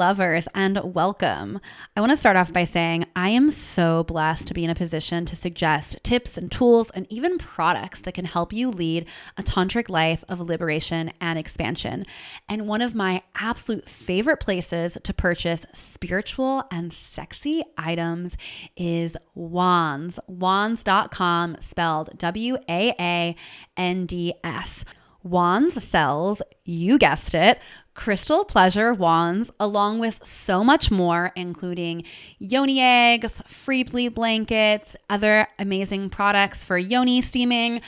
lovers, and welcome. I want to start off by saying I am so blessed to be in a position to suggest tips and tools and even products that can help you lead a tantric life of liberation and expansion. And one of my absolute favorite places to purchase spiritual and sexy items is Wands. Wands.com, spelled Wands. Wands sells, you guessed it, crystal pleasure wands, along with so much more, including yoni eggs, free bleed blankets, other amazing products for yoni steaming.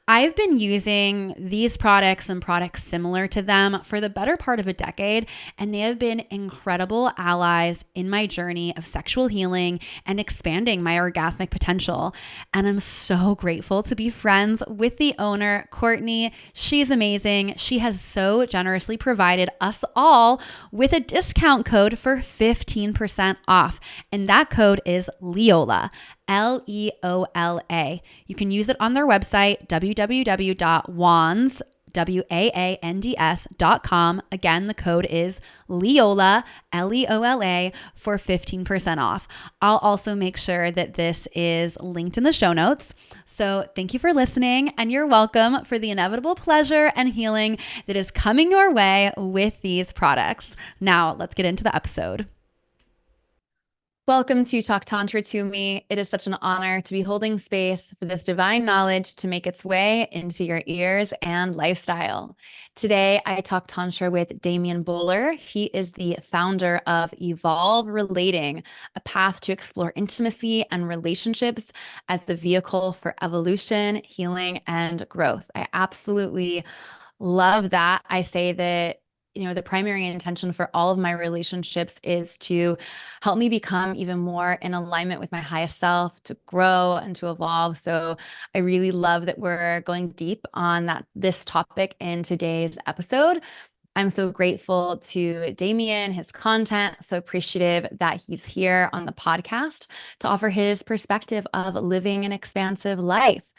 I've been using these products and products similar to them for the better part of a decade, and they have been incredible allies in my journey of sexual healing and expanding my orgasmic potential. And I'm so grateful to be friends with the owner, Courtney. She's amazing. She has so generously provided us all with a discount code for 15% off, and that code is Leola. Leola. You can use it on their website, www.wands.com. Again, the code is Leola, Leola, for 15% off. I'll also make sure that this is linked in the show notes. So thank you for listening, and you're welcome for the inevitable pleasure and healing that is coming your way with these products. Now, let's get into the episode. Welcome to Talk Tantra to Me. It is such an honor to be holding space for this divine knowledge to make its way into your ears and lifestyle. Today, I talk Tantra with Damien Bohler. He is the founder of Evolve Relating, a path to explore intimacy and relationships as the vehicle for evolution, healing, and growth. I absolutely love that. I say that the primary intention for all of my relationships is to help me become even more in alignment with my highest self, to grow and to evolve. So I really love that we're going deep on this topic in today's episode. I'm so grateful to Damian, his content, so appreciative that he's here on the podcast to offer his perspective of living an expansive life.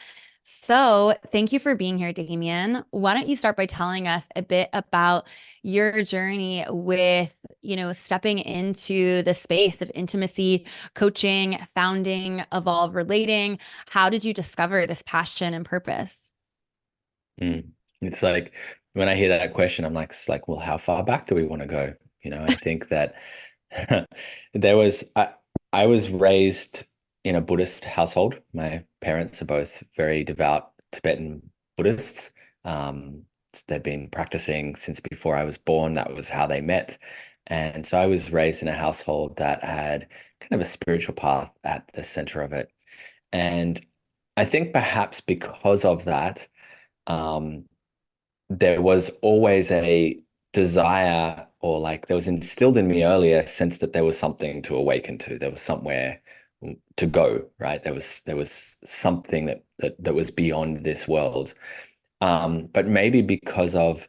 So thank you for being here, Damian. Why don't you start by telling us a bit about your journey with, stepping into the space of intimacy, coaching, founding, Evolve Relating. How did you discover this passion and purpose? It's like when I hear that question, I'm like, well, how far back do we want to go? I think that I was raised in a Buddhist household. My parents are both very devout Tibetan Buddhists. They've been practicing since before I was born. That was how they met. And so I was raised in a household that had kind of a spiritual path at the center of it. And I think perhaps because of that, there was always a desire, or like there was instilled in me earlier a sense that there was something to awaken to. There was somewhere to go, right? There was something that was beyond this world. But maybe because of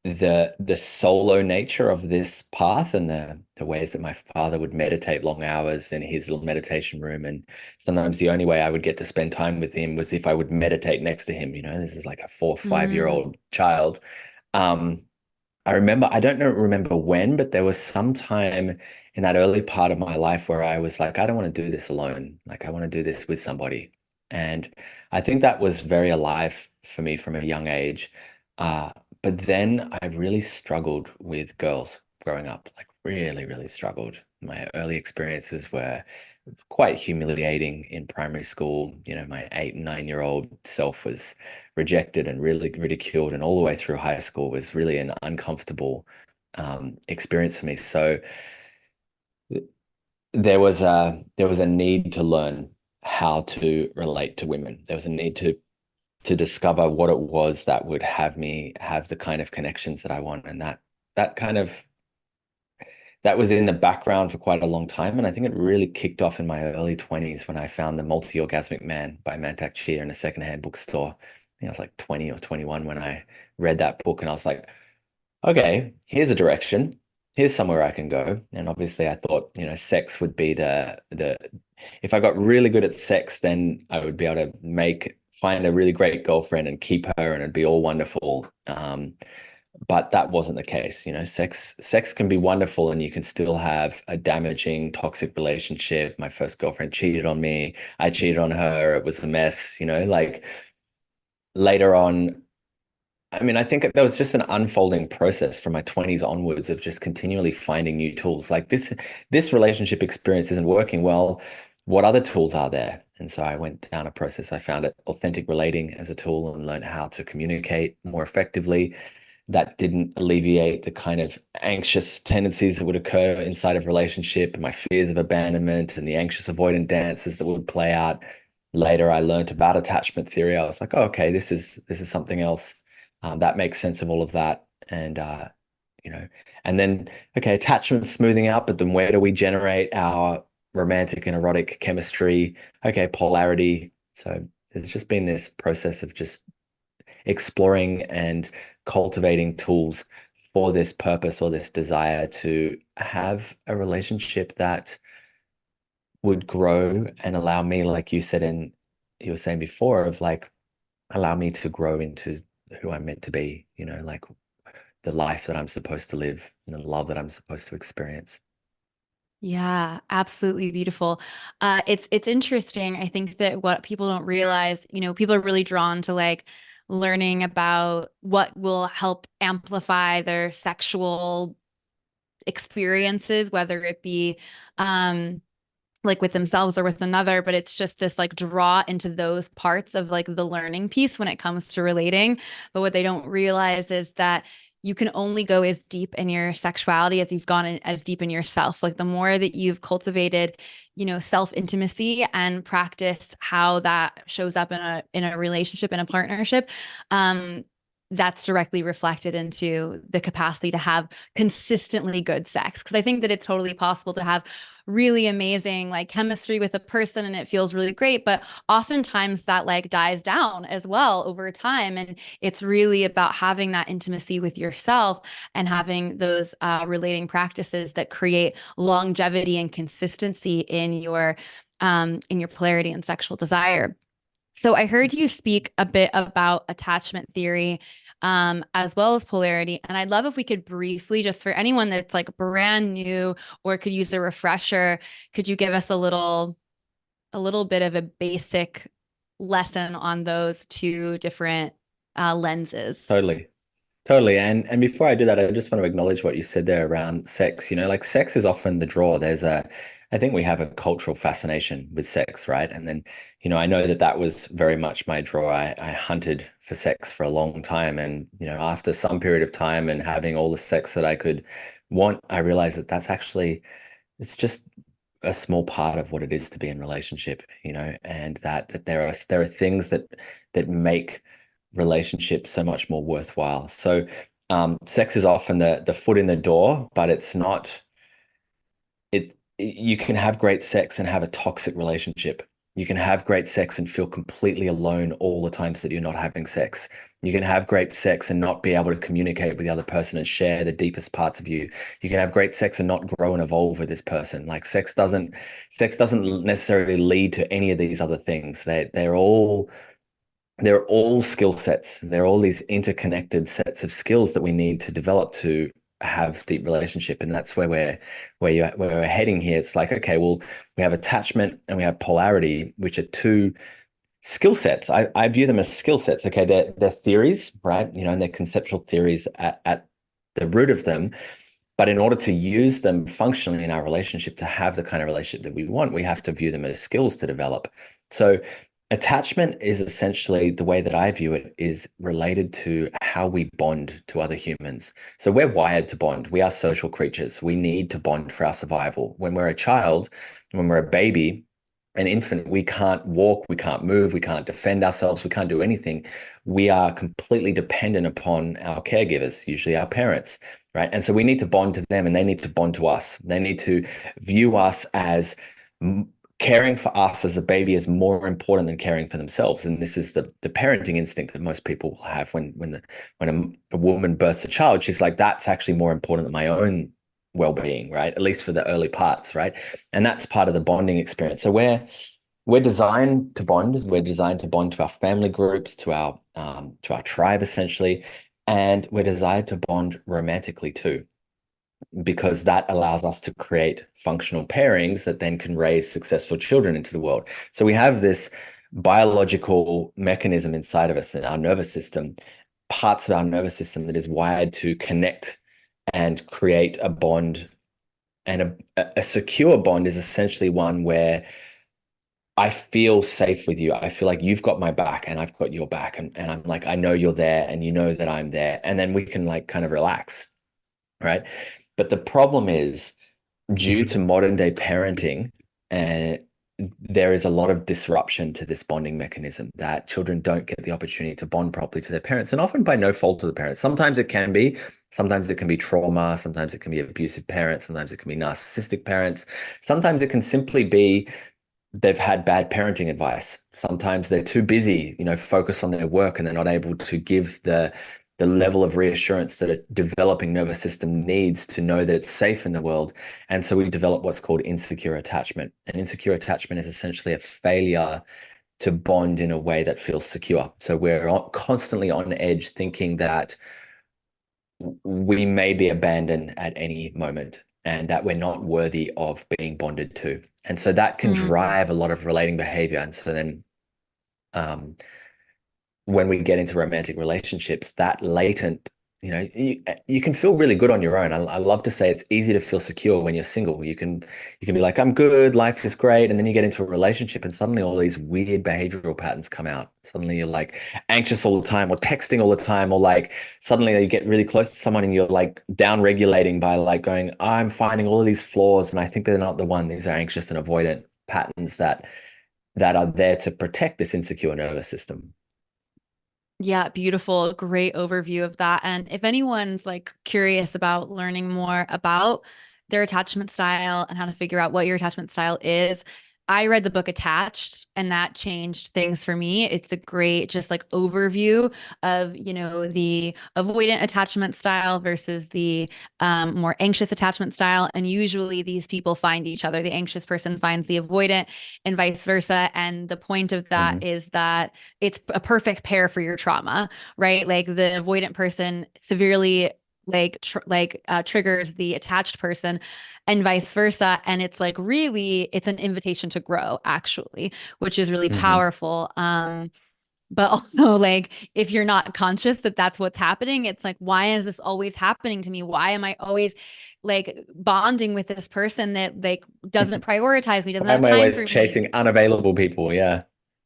the solo nature of this path and the ways that my father would meditate long hours in his little meditation room, and sometimes the only way I would get to spend time with him was if I would meditate next to him. This is like a 4 or 5 year old child. I don't remember when, but there was some time in that early part of my life where I was like, I don't want to do this alone. Like, I want to do this with somebody. And I think that was very alive for me from a young age. But then I really struggled with girls growing up, like really, really struggled. My early experiences were quite humiliating in primary school. My 8 and 9 year old self was rejected and really ridiculed, and all the way through high school was really an uncomfortable experience for me. So there was a need to learn how to relate to women. There was a need to discover what it was that would have me have the kind of connections that I want, and that was in the background for quite a long time. And I think it really kicked off in my early 20s when I found The Multi-Orgasmic Man by Mantak Chia in a secondhand bookstore. I think I was like 20 or 21 when I read that book, and I was like, okay, here's a direction. Here's somewhere I can go. And obviously I thought, sex would be the if I got really good at sex, then I would be able to find a really great girlfriend and keep her, and it'd be all wonderful. But that wasn't the case. Sex can be wonderful and you can still have a damaging, toxic relationship. My first girlfriend cheated on me. I cheated on her. It was a mess, like later on. I mean, I think there was just an unfolding process from my 20s onwards of just continually finding new tools. Like this relationship experience isn't working well. What other tools are there? And so I went down a process. I found it authentic relating as a tool and learned how to communicate more effectively. That didn't alleviate the kind of anxious tendencies that would occur inside of relationship and my fears of abandonment and the anxious avoidant dances that would play out. Later, I learned about attachment theory. I was like, oh, okay, this is something else. That makes sense of all of that. You know, and then, okay, attachment smoothing out, but then where do we generate our romantic and erotic chemistry? Okay, polarity. So it's just been this process of just exploring and cultivating tools for this purpose or this desire to have a relationship that would grow and allow me, like you said, and you were saying before, of like, allow me to grow into who I'm meant to be, like the life that I'm supposed to live and the love that I'm supposed to experience. Yeah, absolutely beautiful. It's interesting. I think that what people don't realize, people are really drawn to like learning about what will help amplify their sexual experiences, whether it be like with themselves or with another, but it's just this like draw into those parts of like the learning piece when it comes to relating. But what they don't realize is that you can only go as deep in your sexuality as you've gone as deep in yourself. Like the more that you've cultivated, self-intimacy and practiced how that shows up in a relationship, in a partnership, that's directly reflected into the capacity to have consistently good sex. Because I think that it's totally possible to have really amazing like chemistry with a person and it feels really great, but oftentimes that like dies down as well over time. And it's really about having that intimacy with yourself and having those relating practices that create longevity and consistency in your polarity and sexual desire. So I heard you speak a bit about attachment theory, as well as polarity. And I'd love if we could briefly, just for anyone that's like brand new or could use a refresher, could you give us a little bit of a basic lesson on those two different lenses? Totally. Totally. And before I do that, I just want to acknowledge what you said there around sex. Like sex is often the draw. I think we have a cultural fascination with sex, right? And then, I know that that was very much my draw. I hunted for sex for a long time. And, after some period of time and having all the sex that I could want, I realized that it's just a small part of what it is to be in relationship, and that there are things that make relationships so much more worthwhile. So sex is often the foot in the door, but it's not it you can have great sex and have a toxic relationship. You can have great sex and feel completely alone all the times that you're not having sex. You can have great sex and not be able to communicate with the other person and share the deepest parts of you. You can have great sex and not grow and evolve with this person. Like sex doesn't necessarily lead to any of these other things. They're all skill sets. They're all these interconnected sets of skills that we need to develop to have deep relationship. And that's where we're heading here. It's like, okay, well, we have attachment and we have polarity, which are two skill sets. I view them as skill sets. Okay, they're theories, right? And they're conceptual theories at the root of them. But in order to use them functionally in our relationship, to have the kind of relationship that we want, we have to view them as skills to develop. So attachment is essentially, the way that I view it, is related to how we bond to other humans. So we're wired to bond. We are social creatures. We need to bond for our survival. When we're a child, when we're a baby, an infant, we can't walk, we can't move, we can't defend ourselves, we can't do anything. We are completely dependent upon our caregivers, usually our parents, right? And so we need to bond to them and they need to bond to us. They need to view us as caring for us as a baby is more important than caring for themselves. And this is the parenting instinct that most people have when a woman births a child. She's like, that's actually more important than my own well-being, right? At least for the early parts, right? And that's part of the bonding experience. So we're designed to bond. We're designed to bond to our family groups, to our tribe, essentially. And we're desired to bond romantically too, because that allows us to create functional pairings that then can raise successful children into the world. So we have this biological mechanism inside of us in our nervous system, parts of our nervous system that is wired to connect and create a bond. And a secure bond is essentially one where I feel safe with you. I feel like you've got my back and I've got your back. And I'm like, I know you're there and you know that I'm there. And then we can like kind of relax, right? But the problem is, due to modern day parenting, uh, there is a lot of disruption to this bonding mechanism that children don't get the opportunity to bond properly to their parents, and often by no fault of the parents. Sometimes it can be trauma, sometimes it can be abusive parents, sometimes it can be narcissistic parents, sometimes it can simply be they've had bad parenting advice. Sometimes they're too busy, focus on their work, and they're not able to give the level of reassurance that a developing nervous system needs to know that it's safe in the world. And so we develop what's called insecure attachment. And insecure attachment is essentially a failure to bond in a way that feels secure. So we're constantly on edge, thinking that we may be abandoned at any moment and that we're not worthy of being bonded to. And so that can Mm. drive a lot of relating behavior. And so then um, when we get into romantic relationships, that latent, you can feel really good on your own. I love to say it's easy to feel secure when you're single. You can be like, I'm good, life is great. And then you get into a relationship and suddenly all these weird behavioral patterns come out. Suddenly you're like anxious all the time or texting all the time, or like suddenly you get really close to someone and you're like down regulating by like going, I'm finding all of these flaws and I think they're not the one. These are anxious and avoidant patterns that are there to protect this insecure nervous system. Yeah, beautiful. Great overview of that. And if anyone's like curious about learning more about their attachment style and how to figure out what your attachment style is, I read the book Attached and that changed things for me. It's a great just like overview of, the avoidant attachment style versus the more anxious attachment style. And usually these people find each other. The anxious person finds the avoidant and vice versa. And the point of that Mhm. is that it's a perfect pair for your trauma, right? Like the avoidant person severely triggers the attached person and vice versa, and it's like really it's an invitation to grow actually, which is really Mhm. powerful. But also like if you're not conscious that that's what's happening, it's like, why is this always happening to me? Why am I always like bonding with this person that like doesn't prioritize me, doesn't Why have am I time always for me? chasing unavailable people? Yeah.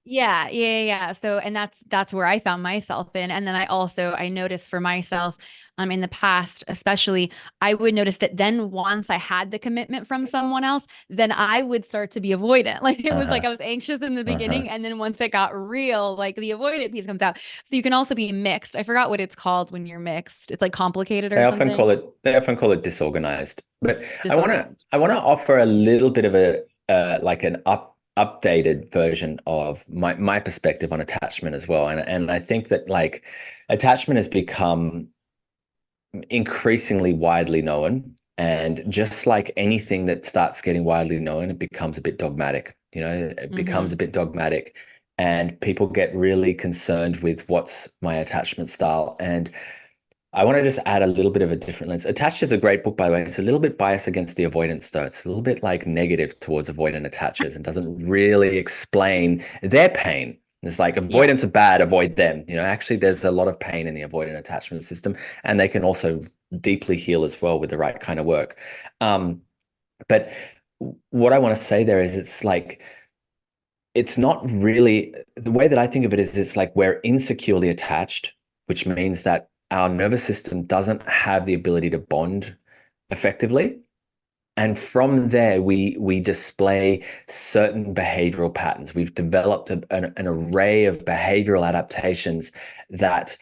Yeah. So, and that's where I found myself in. And then I noticed for myself, in the past, especially, I would notice that then once I had the commitment from someone else, then I would start to be avoidant. Like it was like Uh-huh. I was anxious in the Uh-huh. beginning, and then once it got real, like the avoidant piece comes out. So you can also be mixed. I forgot what it's called when you're mixed. It's like complicated or something. They often call it disorganized. But I want to Disorganized. I want to offer a little bit of a like an updated version of my perspective on attachment as well. And I think that like attachment has become increasingly widely known. And just like anything that starts getting widely known, it becomes a bit dogmatic. It becomes Mm-hmm. a bit dogmatic, and people get really concerned with what's my attachment style. And I want to just add a little bit of a different lens. Attached is a great book, by the way. It's a little bit biased against the avoidance, though. It's a little bit like negative towards avoidant attachers and doesn't really explain their pain. It's like Yeah. avoidance are bad, avoid them. Actually, there's a lot of pain in the avoidant attachment system, and they can also deeply heal as well with the right kind of work. But what I want to say there is it's like, it's not really the way that I think of it is it's like we're insecurely attached, which means that our nervous system doesn't have the ability to bond effectively. And from there, we display certain behavioral patterns. We've developed an array of behavioral adaptations that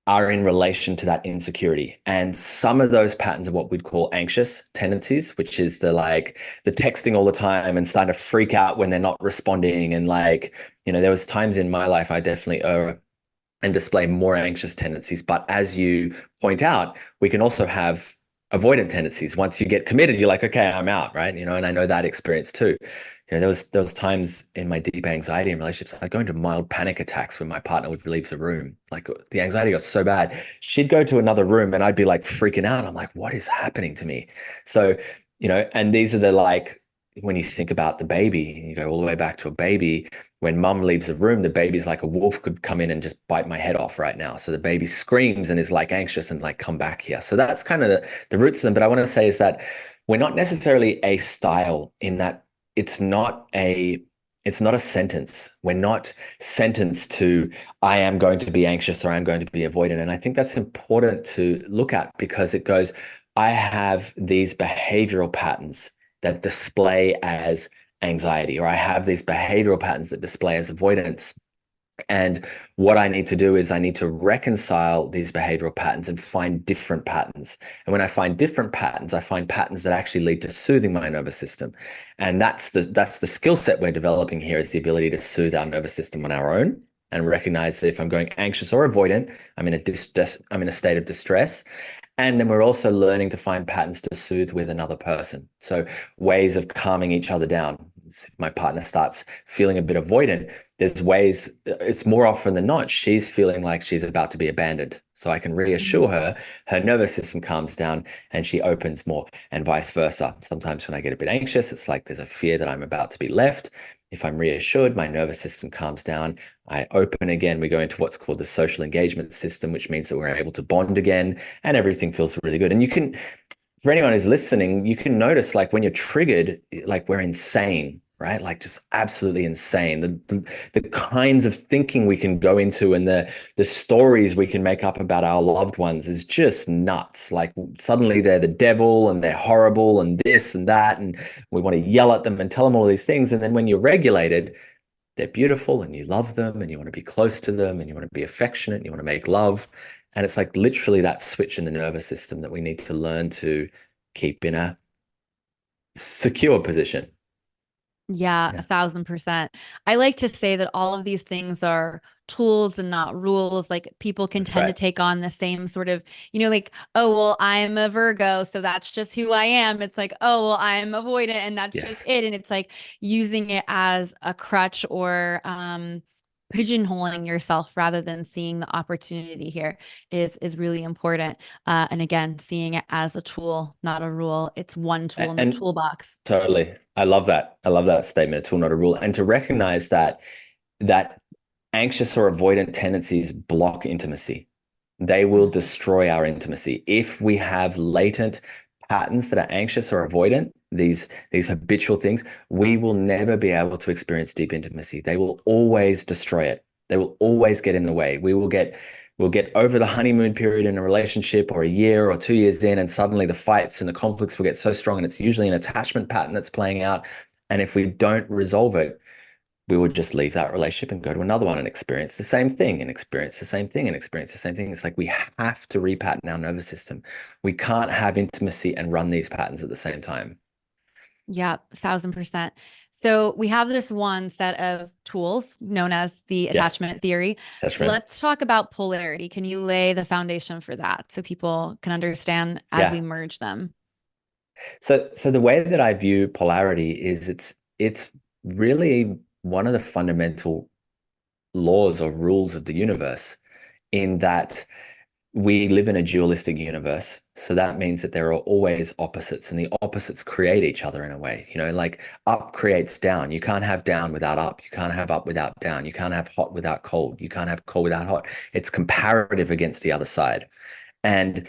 are in relation to that insecurity. And some of those patterns are what we'd call anxious tendencies, which is the texting all the time and starting to freak out when they're not responding. And like, there was times in my life I definitely and display more anxious tendencies. But as you point out, we can also have avoidant tendencies. Once you get committed, you're like, okay, I'm out, right? And I know that experience too. There was times in my deep anxiety in relationships, I'd go into mild panic attacks when my partner would leave the room. Like the anxiety got so bad, she'd go to another room and I'd be like freaking out. I'm like, what is happening to me? So, and these are the like when you think about the baby, you go all the way back to a baby. When mum leaves the room, the baby's like a wolf could come in and just bite my head off right now. So the baby screams and is like anxious and like, come back here. So that's kind of the roots of them. But I want to say is that we're not necessarily a style in that it's not a it's not a sentence. We're not sentenced to I am going to be anxious or I'm going to be avoidant. And I think that's important to look at because it goes, I have these behavioral patterns that display as anxiety, or I have these behavioral patterns that display as avoidance. And what I need to do is I need to reconcile these behavioral patterns and find different patterns. And when I find different patterns, I find patterns that actually lead to soothing my nervous system. And that's the skill set we're developing here is the ability to soothe our nervous system on our own and recognize that if I'm going anxious or avoidant, I'm in a state of distress. And then we're also learning to find patterns to soothe with another person. So ways of calming each other down. If my partner starts feeling a bit avoidant, there's ways, it's more often than not, she's feeling like she's about to be abandoned. So I can reassure her nervous system calms down and she opens more, and vice versa. Sometimes when I get a bit anxious, it's like there's a fear that I'm about to be left. If I'm reassured, my nervous system calms down. I open again. We go into what's called the social engagement system, which means that we're able to bond again and everything feels really good. And you can, for anyone who's listening, you can notice like when you're triggered, like we're insane, right? Like just absolutely insane. The kinds of thinking we can go into and the stories we can make up about our loved ones is just nuts. Like suddenly they're the devil and they're horrible and this and that. And we want to yell at them and tell them all these things. And then when you're regulated, they're beautiful and you love them and you want to be close to them and you want to be affectionate and you want to make love. And it's like literally that switch in the nervous system that we need to learn to keep in a secure position. Yeah, Yeah, 1,000%. I like to say that all of these things are tools and not rules. Like people can that's tend to right. take on the same sort of, like, oh, well, I'm a Virgo, so that's just who I am. It's like, oh, well, I'm avoidant and that's just Yes. it. And it's like using it as a crutch or pigeonholing yourself rather than seeing the opportunity here is really important. And again, seeing it as a tool, not a rule. It's one tool in the And toolbox. totally. I love that. I love that statement, a tool, not a rule. And to recognize that anxious or avoidant tendencies block intimacy. They will destroy our intimacy. If we have latent patterns that are anxious or avoidant, these habitual things, we will never be able to experience deep intimacy. They will always destroy it. They will always get in the way. We'll get over the honeymoon period in a relationship or a year or 2 years in, and suddenly the fights and the conflicts will get so strong, and it's usually an attachment pattern that's playing out. And if we don't resolve it, we would just leave that relationship and go to another one and experience the same thing and experience the same thing and experience the same thing. It's like we have to repattern our nervous system. We can't have intimacy and run these patterns at the same time. Yeah, 1,000%. So we have this one set of tools known as the Yeah, attachment theory. that's right. Let's talk about polarity. Can you lay the foundation for that so people can understand as we Yeah. merge them? So the way that I view polarity is it's really one of the fundamental laws or rules of the universe in that we live in a dualistic universe. So that means that there are always opposites, and the opposites create each other in a way. Like up creates down. You can't have down without up. You can't have up without down. You can't have hot without cold. You can't have cold without hot. It's comparative against the other side. And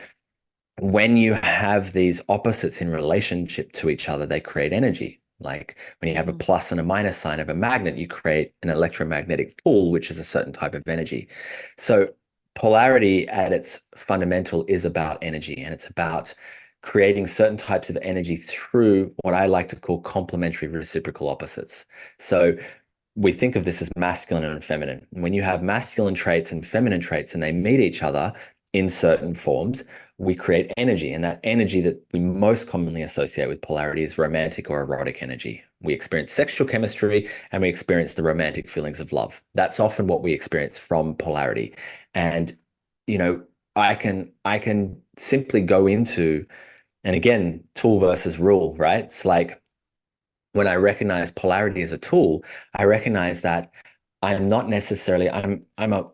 when you have these opposites in relationship to each other, they create energy. Like when you have a Mhm. plus and a minus sign of a magnet, you create an electromagnetic pull, which is a certain type of energy. So polarity at its fundamental is about energy, and it's about creating certain types of energy through what I like to call complementary reciprocal opposites. So we think of this as masculine and feminine. When you have masculine traits and feminine traits and they meet each other in certain forms, we create energy. And that energy that we most commonly associate with polarity is romantic or erotic energy. We experience sexual chemistry and we experience the romantic feelings of love. That's often what we experience from polarity. And, you know, I can simply go into, and again, tool versus rule, right? It's like when I recognize polarity as a tool, I recognize that I'm not necessarily I'm a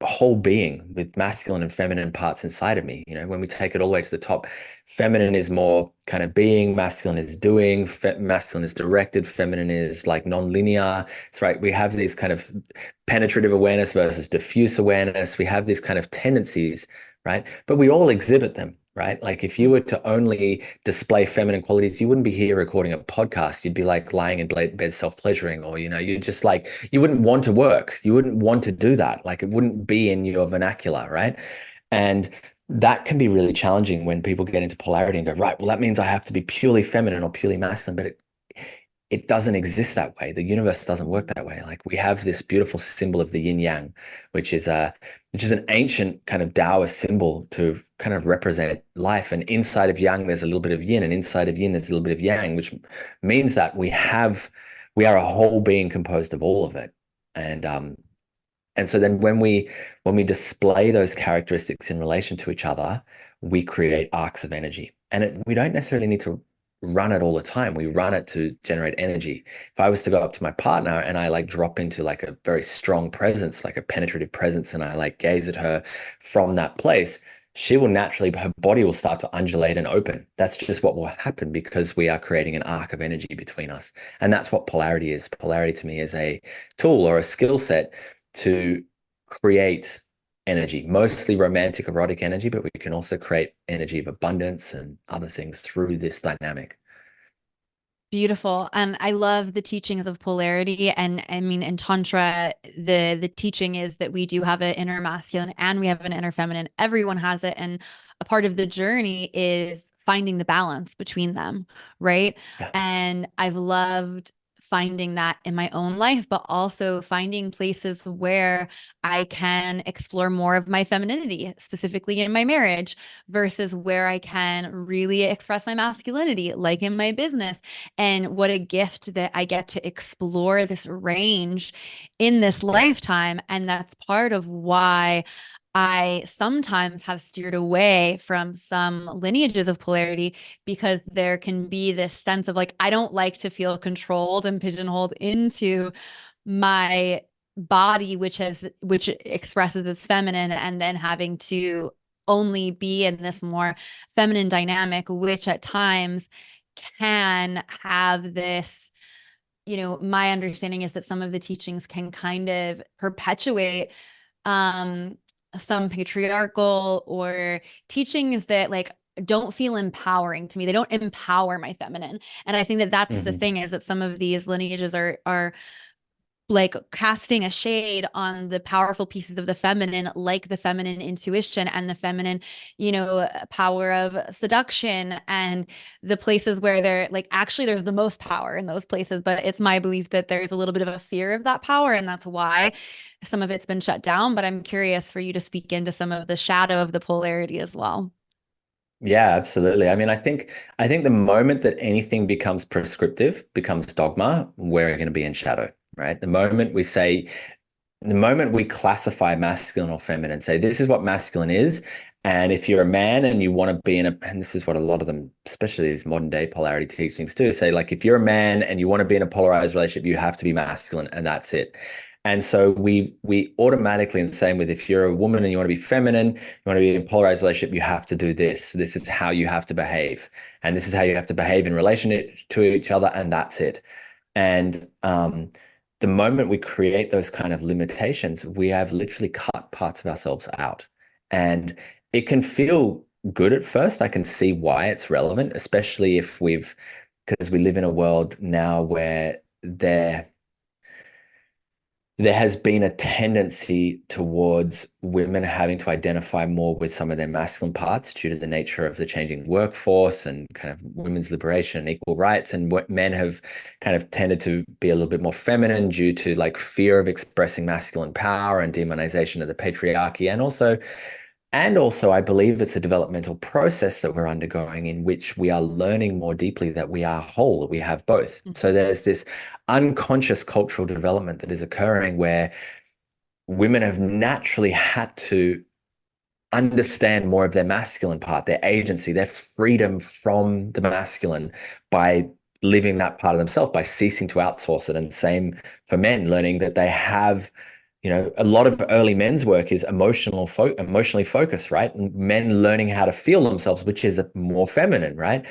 whole being with masculine and feminine parts inside of me. You know, when we take it all the way to the top, feminine is more kind of being, masculine is doing, masculine is directed, feminine is like non-linear. It's right. We have these kind of penetrative awareness versus diffuse awareness. We have these kind of tendencies, right? But we all exhibit them, right? Like if you were to only display feminine qualities, you wouldn't be here recording a podcast. You'd be like lying in bed self-pleasuring, or, you know, you just like, you wouldn't want to work. You wouldn't want to do that. Like it wouldn't be in your vernacular, right? And that can be really challenging when people get into polarity and go, right, well, that means I have to be purely feminine or purely masculine, but it doesn't exist that way. The universe doesn't work that way. Like we have this beautiful symbol of the yin yang, which is an ancient kind of Taoist symbol to kind of represent life. And inside of yang, there's a little bit of yin, and inside of yin, there's a little bit of yang, which means that we are a whole being composed of all of it. And so then when we display those characteristics in relation to each other, we create arcs of energy. And we don't necessarily need to run it all the time. We run it to generate energy. If I was to go up to my partner and I like drop into like a very strong presence, like a penetrative presence, and I like gaze at her from that place, she will naturally, her body will start to undulate and open. That's just what will happen because we are creating an arc of energy between us. And that's what polarity is. Polarity to me is a tool or a skill set to create energy, mostly romantic, erotic energy, but we can also create energy of abundance and other things through this dynamic. Beautiful. And I love the teachings of polarity. And I mean, in Tantra, the teaching is that we do have an inner masculine and we have an inner feminine. Everyone has it. And a part of the journey is finding the balance between them, right? Yeah. And I've loved finding that in my own life, but also finding places where I can explore more of my femininity, specifically in my marriage, versus where I can really express my masculinity, like in my business. And what a gift that I get to explore this range in this Yeah. lifetime. And that's part of why I sometimes have steered away from some lineages of polarity because there can be this sense of like, I don't like to feel controlled and pigeonholed into my body, which expresses as feminine, and then having to only be in this more feminine dynamic, which at times can have this, my understanding is that some of the teachings can kind of perpetuate um some patriarchal or teachings that like don't feel empowering to me. They don't empower my feminine. And I think that that's the Hmm. thing, is that some of these lineages are like casting a shade on the powerful pieces of the feminine, like the feminine intuition and the feminine, power of seduction, and the places where they're like, actually, there's the most power in those places. But it's my belief that there's a little bit of a fear of that power. And that's why some of it's been shut down. But I'm curious for you to speak into some of the shadow of the polarity as well. Yeah, absolutely. I mean, I think the moment that anything becomes prescriptive, becomes dogma, we're going to be in shadow, right? The moment we classify masculine or feminine, say this is what masculine is, and if you're a man and you want to be in a, and this is what a lot of them, especially these modern day polarity teachings do, say like if you're a man and you want to be in a polarized relationship, you have to be masculine, and that's it. And so we automatically, and the same with if you're a woman and you want to be feminine, you want to be in a polarized relationship, you have to do this. This is how you have to behave, and this is how you have to behave in relation to each other, and that's it. And the moment we create those kind of limitations, we have literally cut parts of ourselves out. And it can feel good at first. I can see why it's relevant, especially because we live in a world now where there has been a tendency towards women having to identify more with some of their masculine parts due to the nature of the changing workforce and kind of women's liberation and equal rights. And what men have kind of tended to be a little bit more feminine due to like fear of expressing masculine power and demonization of the patriarchy. And also, I believe it's a developmental process that we're undergoing in which we are learning more deeply that we are whole, that we have both. So there's this unconscious cultural development that is occurring where women have naturally had to understand more of their masculine part, their agency, their freedom from the masculine by living that part of themselves by ceasing to outsource it. And same for men, learning that they have, a lot of early men's work is emotionally focused, right? And men learning how to feel themselves, which is more feminine, right?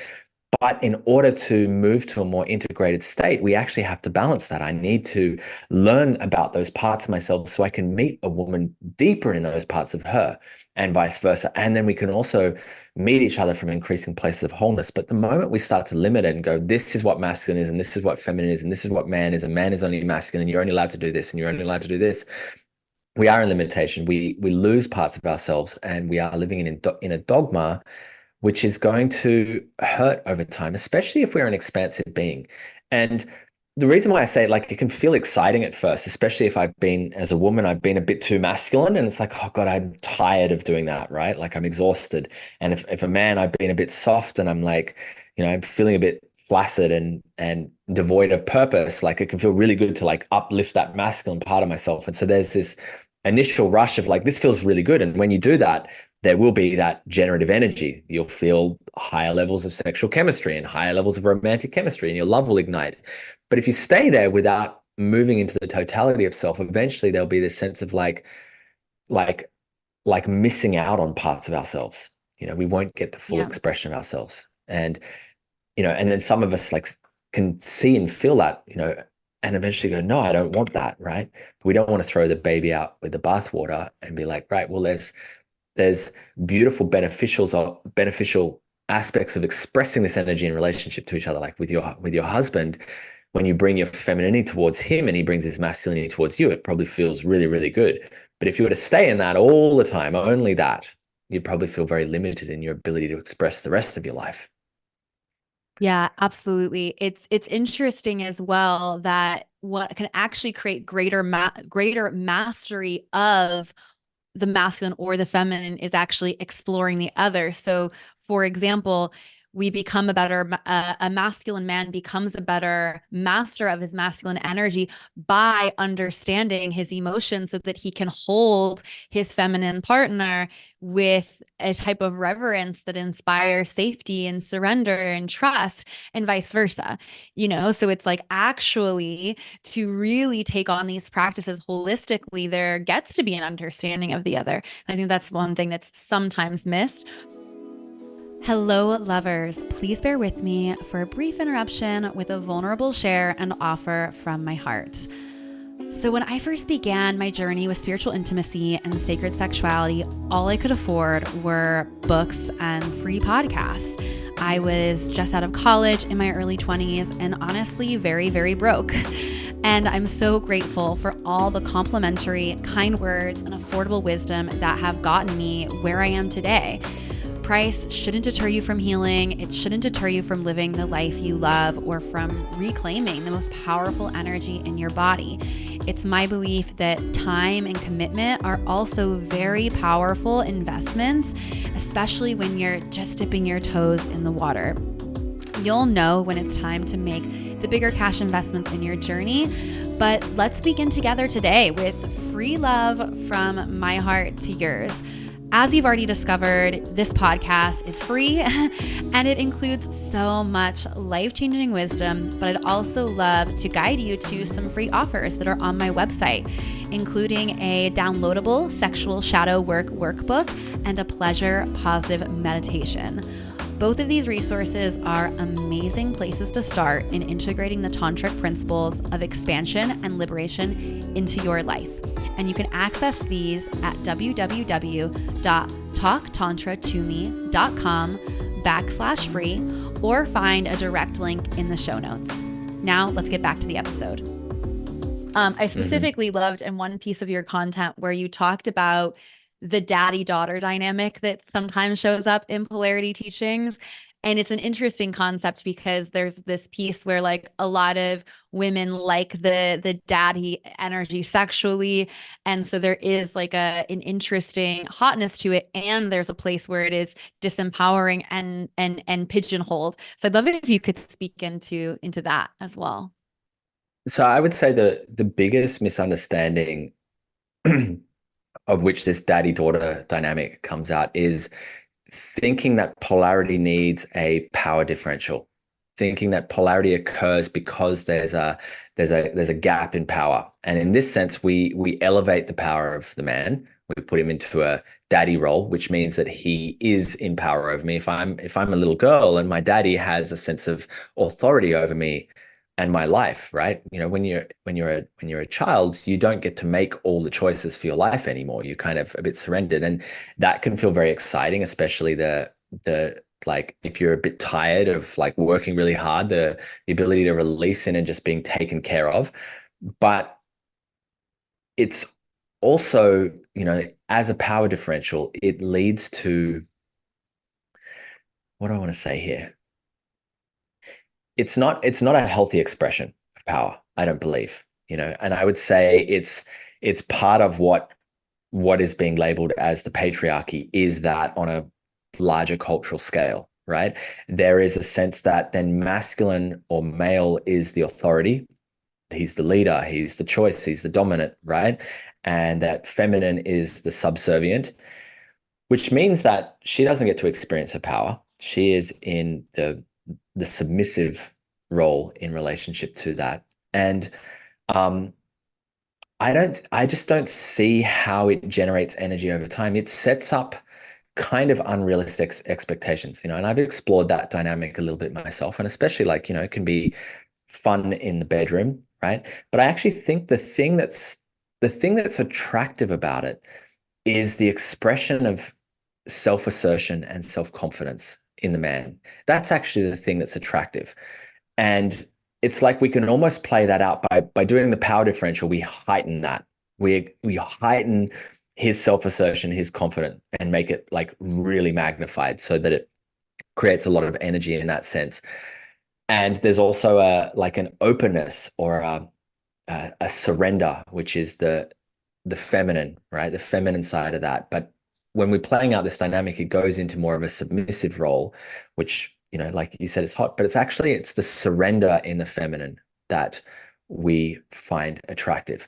But in order to move to a more integrated state, we actually have to balance that. I need to learn about those parts of myself so I can meet a woman deeper in those parts of her, and vice versa. And then we can also meet each other from increasing places of wholeness. But the moment we start to limit it and go, this is what masculine is, and this is what feminine is, and this is what man is, and man is only masculine, and you're only allowed to do this, and you're only allowed to do this, we are in limitation. We lose parts of ourselves, and we are living in a dogma, which is going to hurt over time, especially if we're an expansive being. And the reason why I say it can feel exciting at first, especially if as a woman, I've been a bit too masculine, and it's like, oh God, I'm tired of doing that, right? Like I'm exhausted. And if a man, I've been a bit soft and I'm like, I'm feeling a bit flaccid and devoid of purpose, like it can feel really good to like uplift that masculine part of myself. And so there's this initial rush of like, this feels really good. And when you do that, there will be that generative energy. You'll feel higher levels of sexual chemistry and higher levels of romantic chemistry, and your love will ignite. But if you stay there without moving into the totality of self, eventually there'll be this sense of like missing out on parts of ourselves. We won't get the full expression of ourselves. And, and then some of us like can see and feel that, and eventually go, no, I don't want that, right? We don't want to throw the baby out with the bathwater and be like, right, well, there's beautiful beneficial aspects of expressing this energy in relationship to each other, like with your husband. When you bring your femininity towards him and he brings his masculinity towards you, it probably feels really, really good. But if you were to stay in that all the time, only that, you'd probably feel very limited in your ability to express the rest of your life. Yeah, absolutely. It's interesting as well that what can actually create greater mastery of the masculine or the feminine is actually exploring the other. So, for example, we become a masculine man becomes a better master of his masculine energy by understanding his emotions so that he can hold his feminine partner with a type of reverence that inspires safety and surrender and trust, and vice versa. So it's like actually to really take on these practices holistically, there gets to be an understanding of the other. And I think that's one thing that's sometimes missed. Hello, lovers. Please bear with me for a brief interruption with a vulnerable share and offer from my heart. So when I first began my journey with spiritual intimacy and sacred sexuality, all I could afford were books and free podcasts. I was just out of college in my early 20s and honestly very, very broke. And I'm so grateful for all the complimentary, kind words and affordable wisdom that have gotten me where I am today. Price shouldn't deter you from healing. It shouldn't deter you from living the life you love or from reclaiming the most powerful energy in your body. It's my belief that time and commitment are also very powerful investments, especially when you're just dipping your toes in the water. You'll know when it's time to make the bigger cash investments in your journey, but let's begin together today with free love from my heart to yours. As you've already discovered, this podcast is free and it includes so much life-changing wisdom, but I'd also love to guide you to some free offers that are on my website, including a downloadable sexual shadow work workbook and a pleasure positive meditation. Both of these resources are amazing places to start in integrating the tantric principles of expansion and liberation into your life. And you can access these at www.talktantratome.com/free or find a direct link in the show notes. Now let's get back to the episode. I specifically loved in one piece of your content where you talked about the daddy-daughter dynamic that sometimes shows up in polarity teachings. And it's an interesting concept because there's this piece where like a lot of women like the daddy energy sexually. And so there is like an interesting hotness to it. And there's a place where it is disempowering and pigeonholed. So I'd love it if you could speak into that as well. So I would say the biggest misunderstanding of which this daddy-daughter dynamic comes out is thinking that polarity needs a power differential. thinking that polarity occurs because there's a gap in power. And in this sense, we elevate the power of the man. We put him into a daddy role, which means that he is in power over me. If I'm a little girl and my daddy has a sense of authority over me and my life, right? When you're a child, you don't get to make all the choices for your life anymore. You're kind of a bit surrendered, and that can feel very exciting, especially the like if you're a bit tired of like working really hard, the ability to release in and just being taken care of. But it's also, as a power differential, it leads to, what do I want to say here? It's not a healthy expression of power, I don't believe, and I would say it's part of what is being labeled as the patriarchy, is that on a larger cultural scale, right? There is a sense that then masculine or male is the authority. He's the leader, he's the choice, he's the dominant, right? And that feminine is the subservient, which means that she doesn't get to experience her power. She is in the submissive role in relationship to that. And um, I just don't see how it generates energy over time. It sets up kind of unrealistic expectations, and I've explored that dynamic a little bit myself, and especially like, it can be fun in the bedroom, right? But I actually think the thing that's attractive about it is the expression of self-assertion and self-confidence in the man. That's actually the thing that's attractive. And it's like we can almost play that out by doing the power differential. We heighten that. We heighten his self-assertion, his confidence, and make it like really magnified so that it creates a lot of energy in that sense. And there's also an openness or a surrender, which is the feminine, right? The feminine side of that. But when we're playing out this dynamic, it goes into more of a submissive role, which, like you said, it's hot, but it's the surrender in the feminine that we find attractive.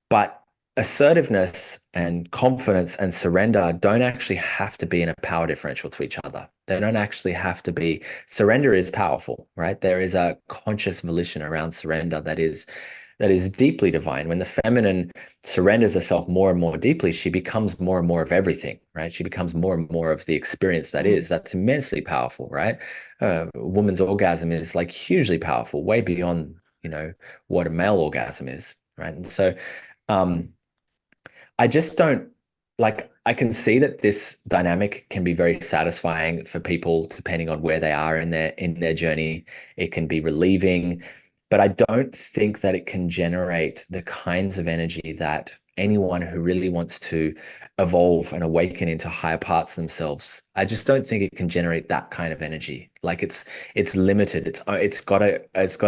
But assertiveness and confidence and surrender don't actually have to be in a power differential to each other. They don't actually have to be. Surrender is powerful, right? There is a conscious volition around surrender that is deeply divine. When the feminine surrenders herself more and more deeply, she becomes more and more of everything, right? She becomes more and more of the experience that is. That's immensely powerful, right? A woman's orgasm is like hugely powerful, way beyond, what a male orgasm is, right? And so, um, I just don't like, I can see that this dynamic can be very satisfying for people depending on where they are in their journey. It can be relieving, but I don't think that it can generate the kinds of energy that anyone who really wants to evolve and awaken into higher parts of themselves, I just don't think it can generate that kind of energy. Like it's limited. It's got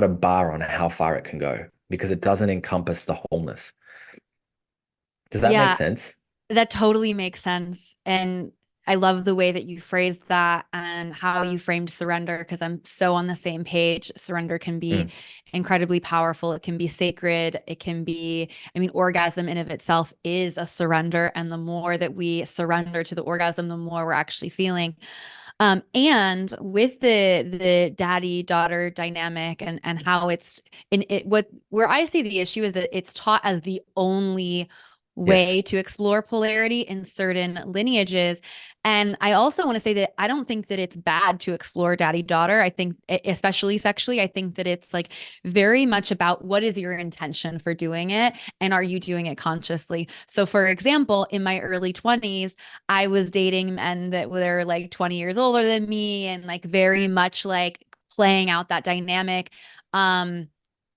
a bar on how far it can go because it doesn't encompass the wholeness. Does that make Yeah, sense? that totally makes sense. And I love the way that you phrased that and how you framed surrender, because I'm so on the same page. Surrender can be Mm, incredibly powerful. It can be sacred. It can be, I mean, orgasm in of itself is a surrender. And the more that we surrender to the orgasm, the more we're actually feeling. And with the daddy daughter dynamic and how it's in it, what where I see the issue is that it's taught as the only yes. way to explore polarity in certain lineages. And I also want to say that I don't think that it's bad to explore daddy daughter. I think, especially sexually, I think that it's like very much about what is your intention for doing it and are you doing it consciously? So, for example, in my early 20s, I was dating men that were like 20 years older than me and like very much like playing out that dynamic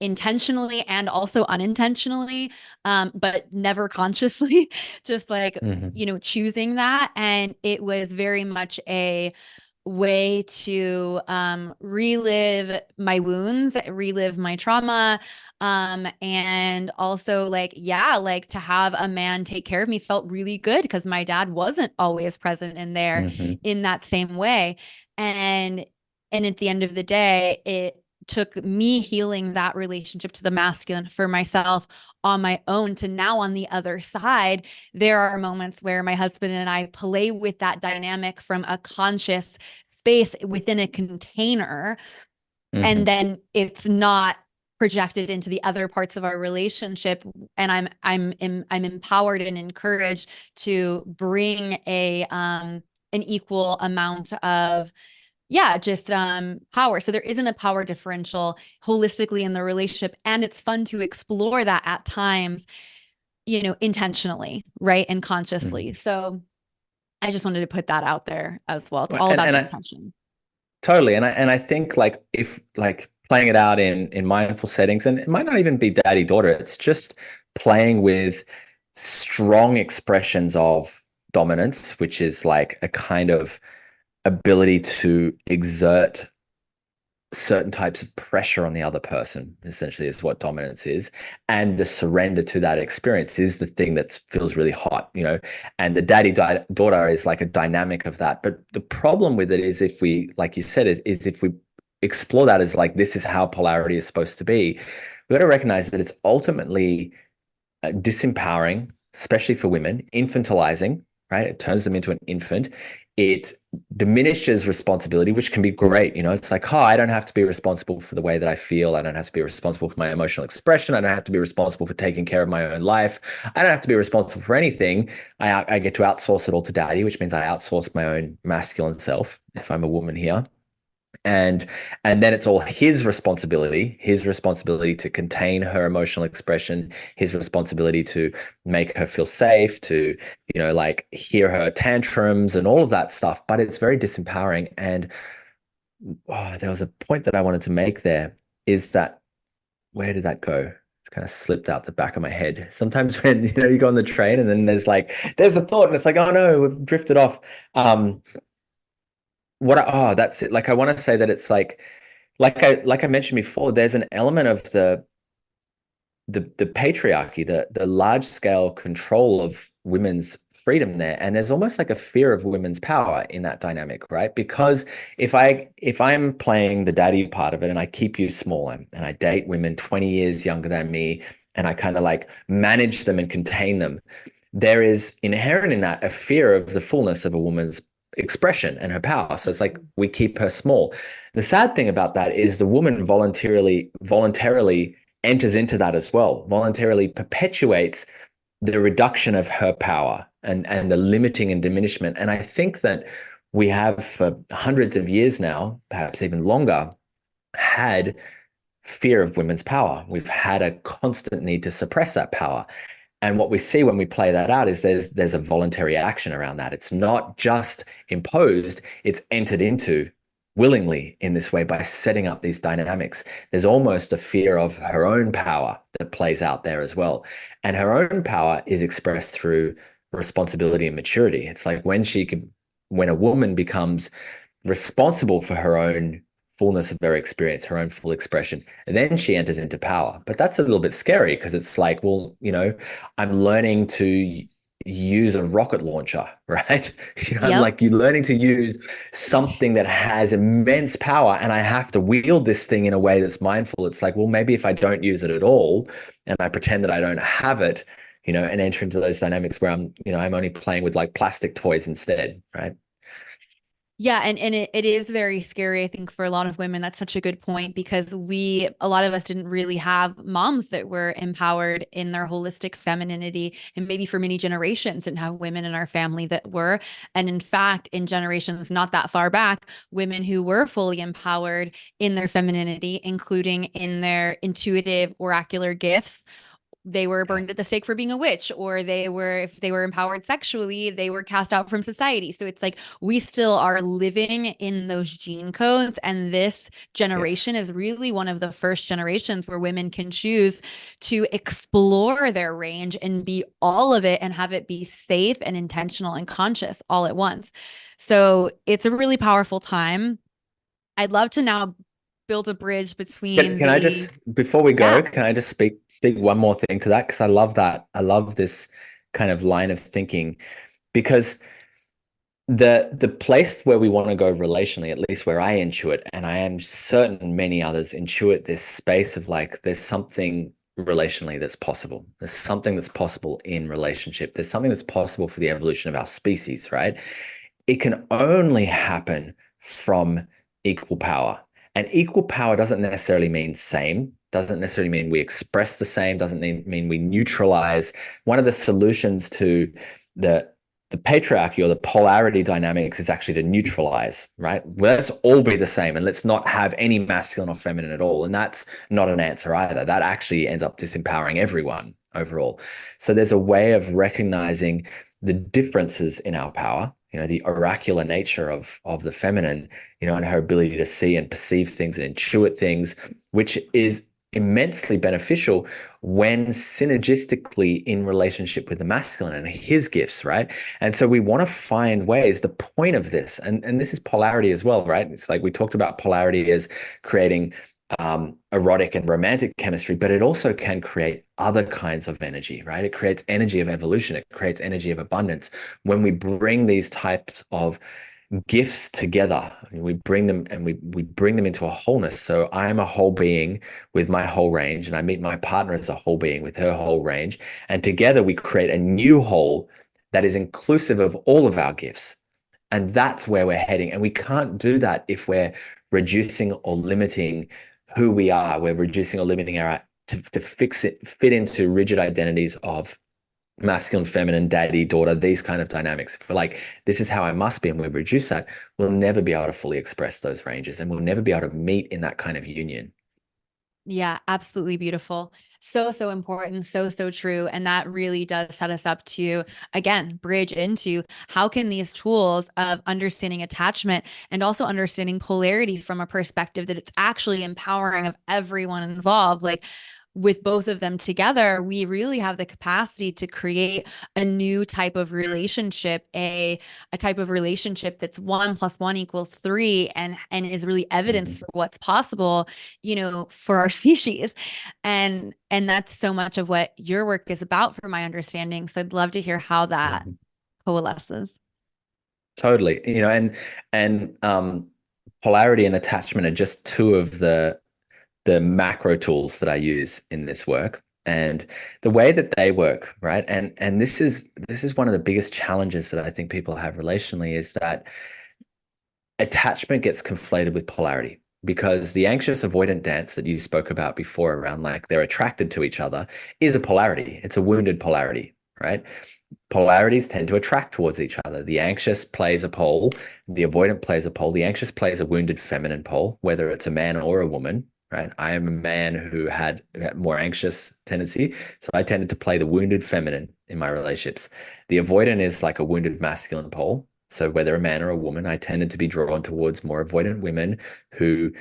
intentionally and also unintentionally, but never consciously, just like, Hmm. choosing that. And it was very much a way to relive my wounds, relive my trauma, and also like, yeah, like to have a man take care of me felt really good because my dad wasn't always present in there Hmm. in that same way. And at the end of the day, it took me healing that relationship to the masculine for myself on my own to now on the other side. There are moments where my husband and I play with that dynamic from a conscious space within a container. and Hmm. then it's not projected into the other parts of our relationship, and I'm empowered and encouraged to bring a an equal amount of, yeah, just power. So there isn't a power differential holistically in the relationship, and it's fun to explore that at times, intentionally, right, and consciously. Hmm. So I just wanted to put that out there as well. It's Well, all and about and the I intention. totally, and I think like if like playing it out in mindful settings, and it might not even be daddy daughter, it's just playing with strong expressions of dominance, which is like a kind of ability to exert certain types of pressure on the other person, essentially, is what dominance is. And the surrender to that experience is the thing that feels really hot, and the daughter is like a dynamic of that. But the problem with it is, if we, like you said, is if we explore that as like, this is how polarity is supposed to be, we got to recognize that it's ultimately disempowering, especially for women, infantilizing, right? It turns them into an infant. It diminishes responsibility, which can be great. It's like, oh, I don't have to be responsible for the way that I feel. I don't have to be responsible for my emotional expression. I don't have to be responsible for taking care of my own life. I don't have to be responsible for anything. I get to outsource it all to daddy, which means I outsource my own masculine self if I'm a woman here. And then it's all his responsibility to contain her emotional expression, his responsibility to make her feel safe, to like hear her tantrums and all of that stuff. But it's very disempowering. And there was a point that I wanted to make there, is that, where did that go? It's kind of slipped out the back of my head. Sometimes when you go on the train and then there's a thought and it's like, oh no, we've drifted off. um that's it. Like, I want to say that it's like I mentioned before, there's an element of the patriarchy, the large scale control of women's freedom there, and there's almost like a fear of women's power in that dynamic, right? Because if I'm playing the daddy part of it, and I keep you small, and I date women 20 years younger than me, and I kind of like manage them and contain them, there is inherent in that a fear of the fullness of a woman's expression and her power. So it's like we keep her small. The sad thing about that is the woman voluntarily enters into that as well, voluntarily perpetuates the reduction of her power and the limiting and diminishment. And I think that we have, for hundreds of years now, perhaps even longer, had fear of women's power. We've had a constant need to suppress that power. And what we see when we play that out is there's a voluntary action around that. It's not just imposed, it's entered into willingly in this way by setting up these dynamics. There's almost a fear of her own power that plays out there as well. And her own power is expressed through responsibility and maturity. It's like when a woman becomes responsible for her own fullness of her experience, her own full expression, and then she enters into power. But that's a little bit scary, because it's like, well, I'm learning to use a rocket launcher, right? I'm Yep. like, you're learning to use something that has immense power, and I have to wield this thing in a way that's mindful. It's like, well, maybe if I don't use it at all and I pretend that I don't have it, and enter into those dynamics where I'm only playing with like plastic toys instead, right? Yeah, and it is very scary, I think, for a lot of women. That's such a good point, because a lot of us didn't really have moms that were empowered in their holistic femininity. And maybe for many generations didn't have women in our family that were. And in fact, in generations not that far back, women who were fully empowered in their femininity, including in their intuitive oracular gifts, they were Yeah. burned at the stake for being a witch, or if they were empowered sexually, they were cast out from society. So it's like we still are living in those gene codes, and this Yes. generation is really one of the first generations where women can choose to explore their range and be all of it, and have it be safe and intentional and conscious all at once. So it's a really powerful time. I'd love to now build a bridge Can, between can I just, the before we go, yeah. can I just speak one more thing to that? Because I love that. I love this kind of line of thinking, because the place where we want to go relationally, at least where I intuit, and I am certain many others intuit this space of like, there's something relationally that's possible. There's something that's possible in relationship. There's something that's possible for the evolution of our species, right? It can only happen from equal power. And equal power doesn't necessarily mean same, doesn't necessarily mean we express the same, doesn't mean we neutralize. One of the solutions to the the patriarchy or the polarity dynamics is actually to neutralize, right? Well, let's all be the same and let's not have any masculine or feminine at all. And that's not an answer either. That actually ends up disempowering everyone overall. So there's a way of recognizing the differences in our power, the oracular nature of the feminine, and her ability to see and perceive things and intuit things, which is immensely beneficial when synergistically in relationship with the masculine and his gifts, right? And so we want to find ways, the point of this, and this is polarity as well, right? It's like we talked about polarity as creating erotic and romantic chemistry, but it also can create other kinds of energy, right? It creates energy of evolution. It creates energy of abundance. When we bring these types of gifts together, we bring them and we bring them into a wholeness. So I am a whole being with my whole range, and I meet my partner as a whole being with her whole range. And together we create a new whole that is inclusive of all of our gifts. And that's where we're heading. And we can't do that if we're reducing or limiting who we are. We're reducing or limiting our to fit into rigid identities of masculine, feminine, daddy, daughter, these kind of dynamics. If we're like, this is how I must be, and we reduce that, we'll never be able to fully express those ranges and we'll never be able to meet in that kind of union. Yeah, absolutely beautiful. So, so important. So, so true. And that really does set us up to, again, bridge into how can these tools of understanding attachment and also understanding polarity from a perspective that it's actually empowering of everyone involved. Like, with both of them together, we really have the capacity to create a new type of relationship, a type of relationship that's 1 + 1 = 3, and is really evidence for what's possible, for our species. And that's so much of what your work is about, from my understanding. So I'd love to hear how that Mhm. coalesces. Totally. And polarity and attachment are just two of the macro tools that I use in this work. And the way that they work, right? And this is one of the biggest challenges that I think people have relationally is that attachment gets conflated with polarity because the anxious avoidant dance that you spoke about before around like they're attracted to each other is a polarity. It's a wounded polarity, right? Polarities tend to attract towards each other. The anxious plays a pole, the avoidant plays a pole, the anxious plays a wounded feminine pole, whether it's a man or a woman, right? I am a man who had more anxious tendency, so I tended to play the wounded feminine in my relationships. The avoidant is like a wounded masculine pole. So whether a man or a woman, I tended to be drawn towards more avoidant women who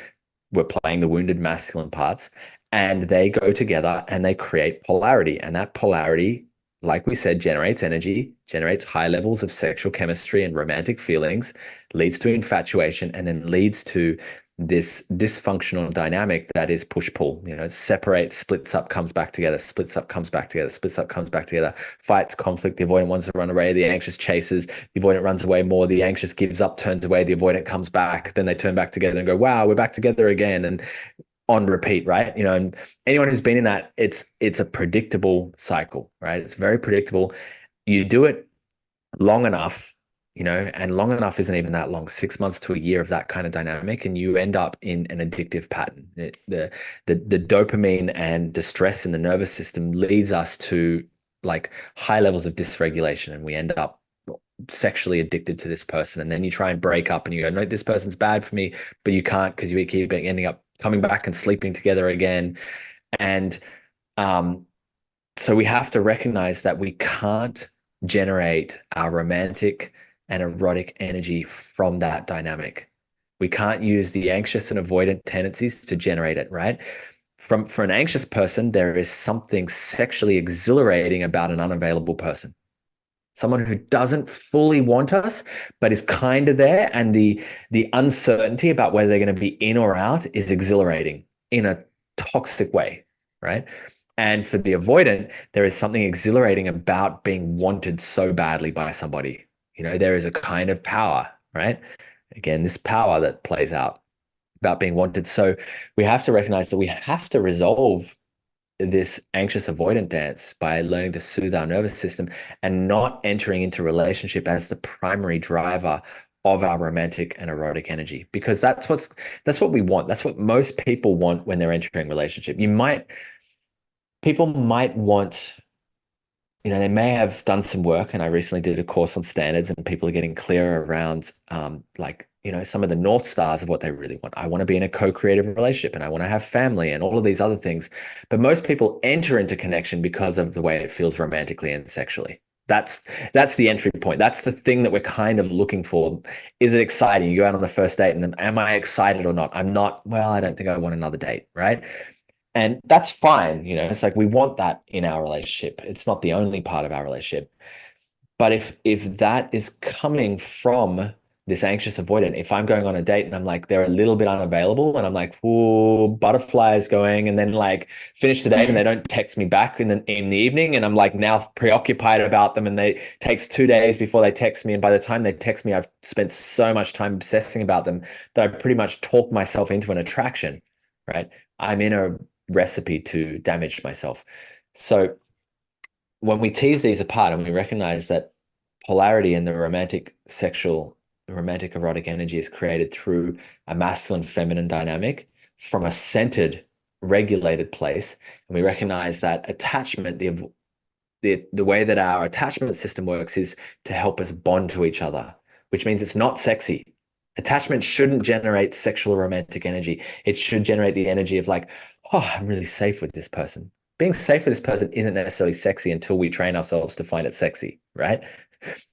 were playing the wounded masculine parts, and they go together and they create polarity. And that polarity, like we said, generates energy, generates high levels of sexual chemistry and romantic feelings, leads to infatuation, and then leads to this dysfunctional dynamic that is push-pull. It separates, splits up, comes back together, splits up, comes back together, splits up, comes back together, fights, conflict. The avoidant wants to run away, the anxious chases, the avoidant runs away more, the anxious gives up, turns away, the avoidant comes back, then they turn back together and go, wow, we're back together again. And on repeat, right? And anyone who's been in that, it's a predictable cycle, right? It's very predictable. You do it long enough, and long enough isn't even that long, 6 months to a year of that kind of dynamic, and you end up in an addictive pattern. The dopamine and distress in the nervous system leads us to like high levels of dysregulation, and we end up sexually addicted to this person. And then you try and break up and you go, no, this person's bad for me, but you can't because you keep ending up coming back and sleeping together again. And um, so we have to recognize that we can't generate our romantic and erotic energy from that dynamic. We can't use the anxious and avoidant tendencies to generate it, right? For an anxious person, there is something sexually exhilarating about an unavailable person. Someone who doesn't fully want us, but is kind of there, and the uncertainty about whether they're going to be in or out is exhilarating in a toxic way, right? And for the avoidant, there is something exhilarating about being wanted so badly by somebody. There is a kind of power, right? Again, this power that plays out about being wanted. So we have to recognize that we have to resolve this anxious avoidant dance by learning to soothe our nervous system and not entering into relationship as the primary driver of our romantic and erotic energy, because that's what we want. That's what most people want when they're entering a relationship. People might want, they may have done some work, and I recently did a course on standards, and people are getting clearer around like, some of the North Stars of what they really want. I want to be in a co-creative relationship, and I want to have family and all of these other things. But most people enter into connection because of the way it feels romantically and sexually. That's the entry point. That's the thing that we're kind of looking for. Is it exciting? You go out on the first date, and then am I excited or not? I'm not. Well, I don't think I want another date, right? And that's fine. It's like we want that in our relationship. It's not the only part of our relationship. But if that is coming from this anxious avoidant, if I'm going on a date and I'm like, they're a little bit unavailable, and I'm like, oh, butterflies going, and then like finish the date and they don't text me back in the evening, and I'm like now preoccupied about them, and they takes 2 days before they text me, and by the time they text me, I've spent so much time obsessing about them that I pretty much talk myself into an attraction, right? I'm in a recipe to damage myself. So when we tease these apart and we recognize that polarity in the romantic erotic energy is created through a masculine feminine dynamic from a centered, regulated place, and we recognize that attachment, the way that our attachment system works is to help us bond to each other, which means it's not sexy. Attachment shouldn't generate sexual romantic energy. It should generate the energy of like, oh, I'm really safe with this person. Being safe with this person isn't necessarily sexy until we train ourselves to find it sexy, right?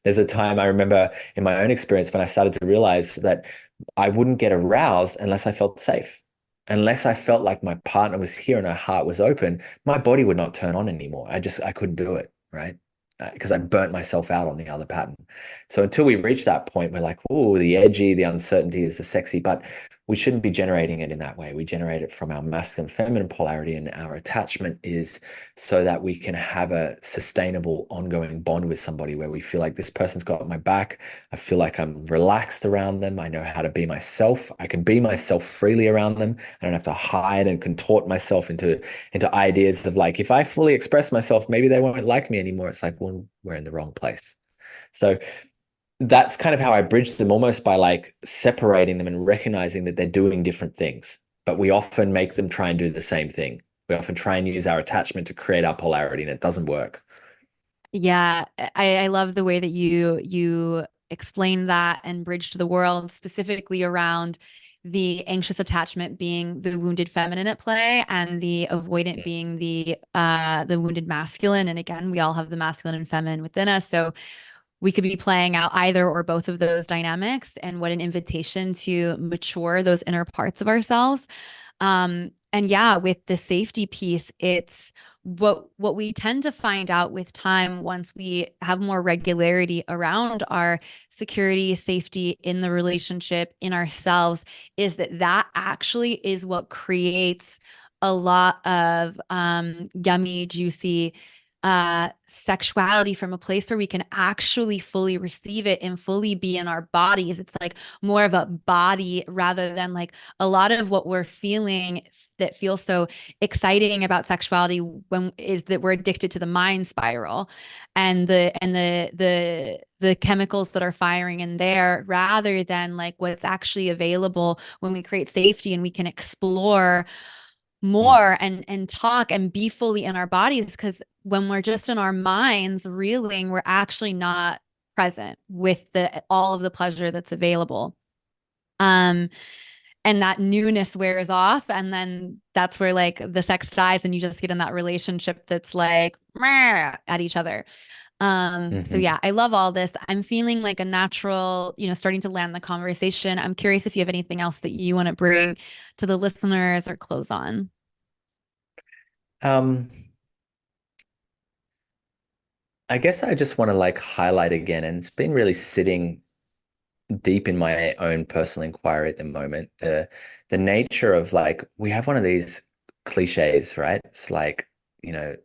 There's a time I remember in my own experience when I started to realize that I wouldn't get aroused unless I felt safe. Unless I felt like my partner was here and her heart was open, my body would not turn on anymore. I couldn't do it, right? Because I burnt myself out on the other pattern. So until we reach that point, we're like, oh, the edgy, the uncertainty is the sexy, but we shouldn't be generating it in that way. We generate it from our masculine, feminine polarity, and our attachment is so that we can have a sustainable, ongoing bond with somebody where we feel like this person's got my back. I feel like I'm relaxed around them. I know how to be myself. I can be myself freely around them. I don't have to hide and contort myself into ideas of like, if I fully express myself, maybe they won't like me anymore. It's like, well, we're in the wrong place. So that's kind of how I bridge them, almost by like separating them and recognizing that they're doing different things. But we often make them try and do the same thing. We often try and use our attachment to create our polarity, and it doesn't work. Yeah, I love the way that you explain that and bridge to the world, specifically around the anxious attachment being the wounded feminine at play, and the avoidant Mm. being the wounded masculine. And again, we all have the masculine and feminine within us. So we could be playing out either or both of those dynamics, and what an invitation to mature those inner parts of ourselves. And yeah, with the safety piece, it's what we tend to find out with time, once we have more regularity around our security, safety in the relationship, in ourselves, is that actually is what creates a lot of yummy, juicy sexuality from a place where we can actually fully receive it and fully be in our bodies. It's like more of a body rather than like a lot of what we're feeling that feels so exciting about sexuality when is that we're addicted to the mind spiral and the chemicals that are firing in there, rather than like what's actually available when we create safety and we can explore Mm. more and talk and be fully in our bodies. Because when we're just in our minds reeling, we're actually not present with the all of the pleasure that's available. um and that newness wears off, and then that's where like the sex dies and you just get in that relationship that's like meh, at each other. So Mhm. yeah, I love all this. I'm feeling like a natural, starting to land the conversation. I'm curious if you have anything else that you want to bring to the listeners or close on. Um, I guess I just want to like highlight again, and it's been really sitting deep in my own personal inquiry at the moment, the nature of like we have one of these cliches, right? It's like, you know,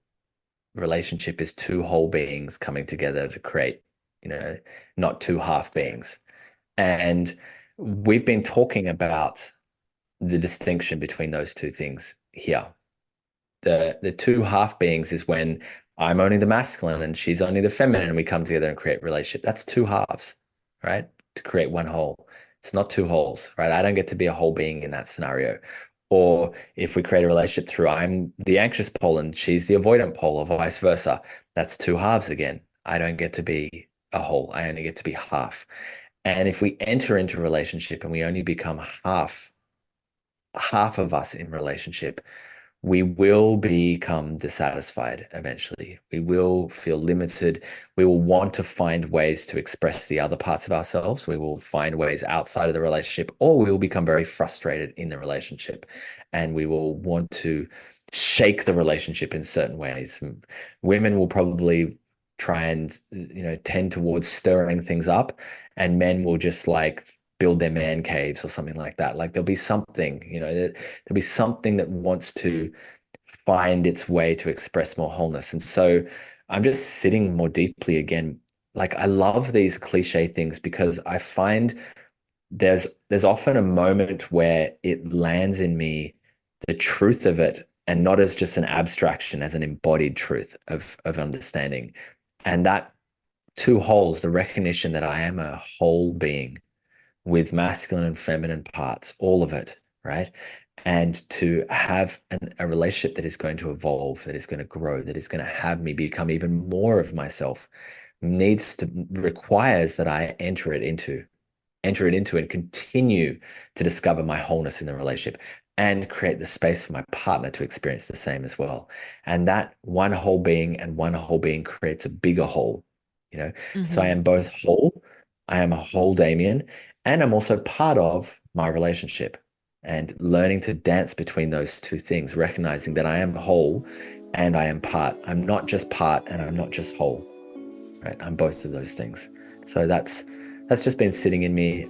relationship is two whole beings coming together to create, you know, not two half beings. And we've been talking about the distinction between those two things here. The two half beings is when I'm only the masculine and she's only the feminine, and we come together and create relationship. That's two halves, right? to create one whole. It's not two wholes, right? I don't get to be a whole being in that scenario. Or if we create a relationship through I'm the anxious pole and she's the avoidant pole, or vice versa, that's two halves again. I don't get to be a whole. I only get to be half. And if we enter into a relationship and we only become half of us in relationship, we will become dissatisfied eventually. We will feel limited. We will want to find ways to express the other parts of ourselves. We will find ways outside of the relationship, or we will become very frustrated in the relationship. And we will want to shake the relationship in certain ways. Women will probably try and, tend towards stirring things up, and men will just like build their man caves or something like that. Like there'll be something, there'll be something that wants to find its way to express more wholeness. And so I'm just sitting more deeply again. Like I love these cliche things because I find there's often a moment where it lands in me the truth of it, and not as just an abstraction, as an embodied truth of understanding. And that two wholes, the recognition that I am a whole being with masculine and feminine parts, all of it, right? And to have a relationship that is going to evolve, that is going to grow, that is going to have me become even more of myself, requires that I enter it into and continue to discover my wholeness in the relationship and create the space for my partner to experience the same as well. And that one whole being and one whole being creates a bigger whole, So I Mm-hmm. am both whole. I am a whole Damien, and I'm also part of my relationship, and learning to dance between those two things, recognizing that I am whole and I am part. I'm not just part and I'm not just whole, right? I'm both of those things. So that's just been sitting in me.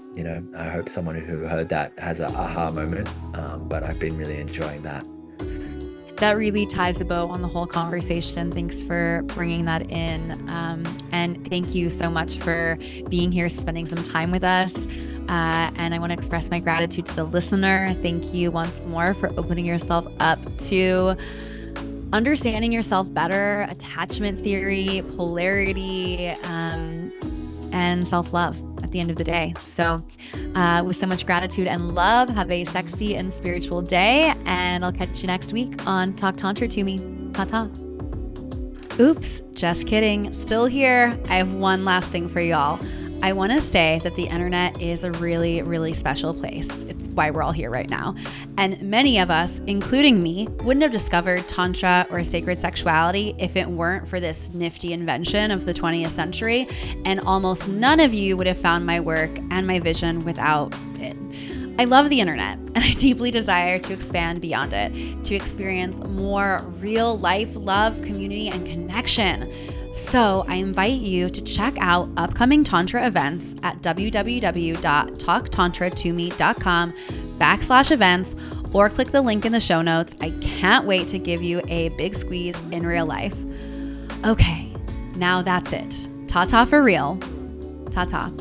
I hope someone who heard that has a aha moment. But I've been really enjoying that. That really ties a bow on the whole conversation. Thanks for bringing that in. And thank you so much for being here, spending some time with us. And I want to express my gratitude to the listener. Thank you once more for opening yourself up to understanding yourself better, attachment theory, polarity, and self-love at the end of the day. So with so much gratitude and love, have a sexy and spiritual day, and I'll catch you next week on Talk Tantra to Me. Ta-ta. Oops, just kidding. Still here. I have one last thing for y'all. I want to say that the internet is a really, really special place. It's why we're all here right now. And many of us, including me, wouldn't have discovered Tantra or sacred sexuality if it weren't for this nifty invention of the 20th century. And almost none of you would have found my work and my vision without it. I love the internet, and I deeply desire to expand beyond it, to experience more real life love, community, and connection. So I invite you to check out upcoming Tantra events at www.talktantratome.com/events, or click the link in the show notes. I can't wait to give you a big squeeze in real life. Okay, now that's it. Ta-ta for real. Ta-ta.